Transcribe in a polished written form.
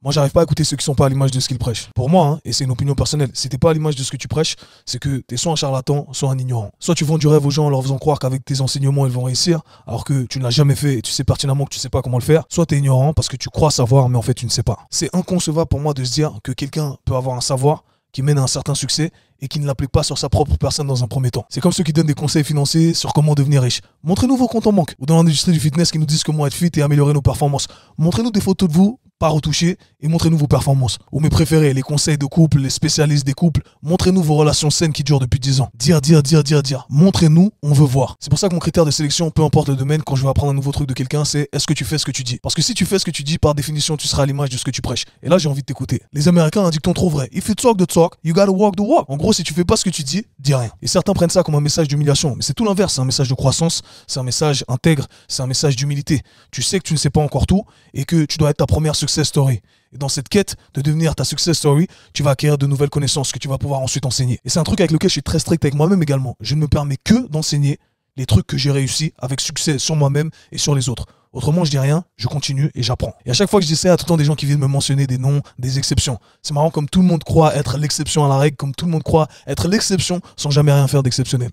Moi, j'arrive pas à écouter ceux qui sont pas à l'image de ce qu'ils prêchent. Pour moi, hein, et c'est une opinion personnelle, si t'es pas à l'image de ce que tu prêches, c'est que t'es soit un charlatan, soit un ignorant. Soit tu vends du rêve aux gens en leur faisant croire qu'avec tes enseignements, ils vont réussir, alors que tu ne l'as jamais fait et tu sais pertinemment que tu sais pas comment le faire. Soit t'es ignorant parce que tu crois savoir, mais en fait, tu ne sais pas. C'est inconcevable pour moi de se dire que quelqu'un peut avoir un savoir qui mène à un certain succès et qui ne l'applique pas sur sa propre personne dans un premier temps. C'est comme ceux qui donnent des conseils financiers sur comment devenir riche. Montrez-nous vos comptes en banque. Ou dans l'industrie du fitness qui nous disent comment être fit et améliorer nos performances. Montrez-nous des photos de vous, pas retouchées, et montrez-nous vos performances. Ou mes préférés, les conseils de couple, les spécialistes des couples. Montrez-nous vos relations saines qui durent depuis 10 ans. Dire. Montrez-nous, on veut voir. C'est pour ça que mon critère de sélection, peu importe le domaine, quand je veux apprendre un nouveau truc de quelqu'un, c'est est-ce que tu fais ce que tu dis. Parce que si tu fais ce que tu dis, par définition, tu seras à l'image de ce que tu prêches. Et là, j'ai envie de t'écouter. Les Américains ont un dicton trop vrai. If you talk the talk, you gotta walk the walk. En gros, si tu fais pas ce que tu dis rien. Et certains prennent ça comme un message d'humiliation. Mais c'est tout l'inverse. C'est un message de croissance, c'est un message intègre, c'est un message d'humilité. Tu sais que tu ne sais pas encore tout et que tu dois être ta première success story. Et dans cette quête de devenir ta success story, tu vas acquérir de nouvelles connaissances que tu vas pouvoir ensuite enseigner. Et c'est un truc avec lequel je suis très strict avec moi-même également. Je ne me permets que d'enseigner les trucs que j'ai réussi avec succès sur moi-même et sur les autres. Autrement, je dis rien, je continue et j'apprends. Et à chaque fois que je dis ça, il y a tout le temps des gens qui viennent me mentionner des noms, des exceptions. C'est marrant comme tout le monde croit être l'exception à la règle, comme tout le monde croit être l'exception sans jamais rien faire d'exceptionnel.